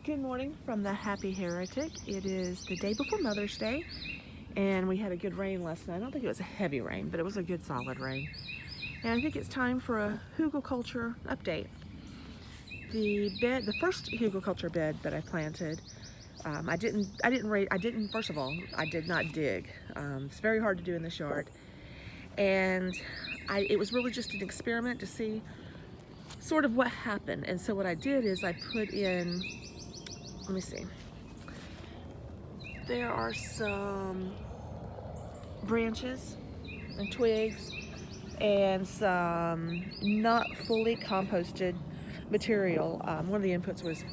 Good morning from the Happy Heretic. It is the day before Mother's Day, and we had a good rain last night. I don't think it was a heavy rain, but it was a good solid rain. And I think it's time for a Hugelkultur update. The first Hugelkultur bed that I planted, first of all, I did not dig. It's very hard to do in this yard. And it was really just an experiment to see sort of what happened. And so what I did is I put in, let me see, there are some branches and twigs and some not fully composted material. One of the inputs let's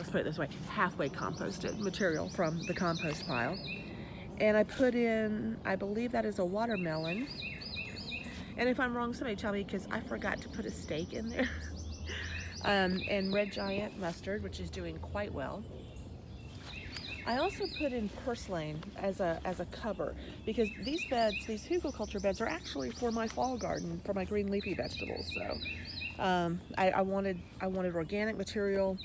put it this way, halfway composted material from the compost pile. And I put in, I believe that is a watermelon. And if I'm wrong, somebody tell me, because I forgot to put a steak in there. And red giant mustard, which is doing quite well. I also put in purslane as a cover, because these Hugelkultur beds are actually for my fall garden, for my green leafy vegetables. So I wanted organic material,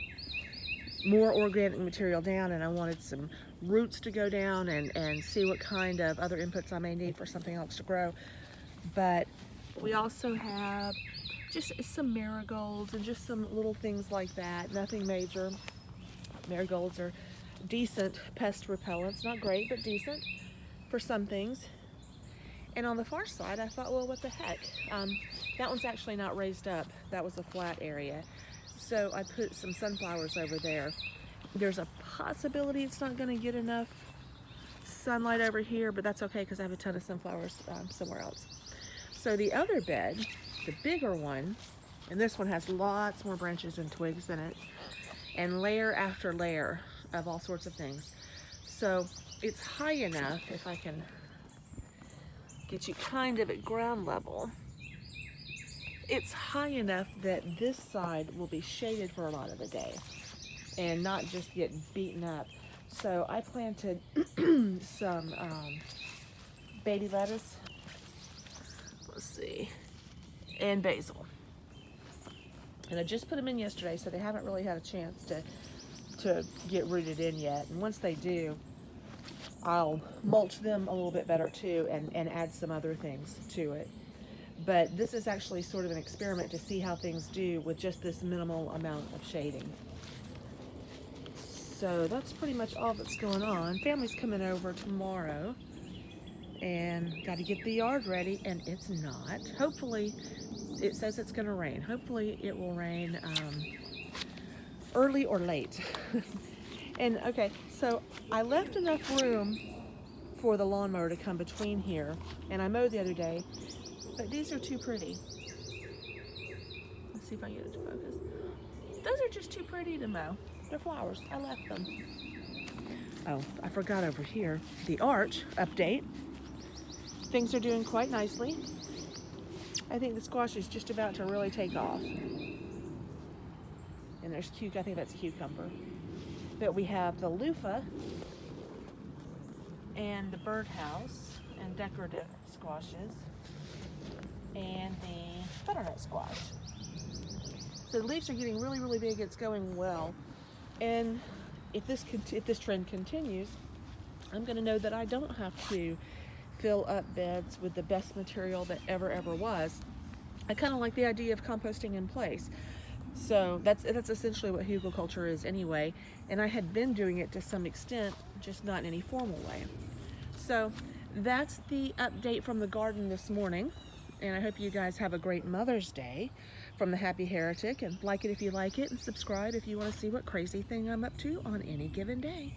more organic material down, and I wanted some roots to go down and see what kind of other inputs I may need for something else to grow. But we also have just some marigolds and just some little things like that. Nothing major. Marigolds are decent pest repellents. Not great, but decent for some things. And on the far side, I thought, well, what the heck? That one's actually not raised up. That was a flat area. So I put some sunflowers over there. There's a possibility it's not going to get enough sunlight over here, but that's okay because I have a ton of sunflowers somewhere else. So the other bed, the bigger one, and this one has lots more branches and twigs in it, and layer after layer of all sorts of things. So it's high enough, if I can get you kind of at ground level, it's high enough that this side will be shaded for a lot of the day and not just get beaten up. So I planted some baby lettuce, let's see, and basil. And I just put them in yesterday, so they haven't really had a chance to get rooted in yet. And once they do, I'll mulch them a little bit better too and add some other things to it. But this is actually sort of an experiment to see how things do with just this minimal amount of shading. So that's pretty much all that's going on. Family's coming over tomorrow and got to get the yard ready, and it's not. Hopefully, it says it's going to rain. Hopefully it will rain early or late. And okay, so I left enough room for the lawnmower to come between here, and I mowed the other day, but these are too pretty. Let's see if I can get it to focus. Those are just too pretty to mow. They're flowers. I left them. Oh, I forgot over here, the arch update. Things are doing quite nicely. I think the squash is just about to really take off. And there's I think that's cucumber. But we have the loofah and the birdhouse and decorative squashes and the butternut squash. So the leaves are getting really, really big. It's going well. And if this trend continues, I'm going to know that I don't have to fill up beds with the best material that ever was. I kind of like the idea of composting in place. So that's essentially what Hugelkultur is anyway. And I had been doing it to some extent, just not in any formal way. So that's the update from the garden this morning. And I hope you guys have a great Mother's Day from the Happy Heretic. And like it if you like it, and subscribe if you want to see what crazy thing I'm up to on any given day.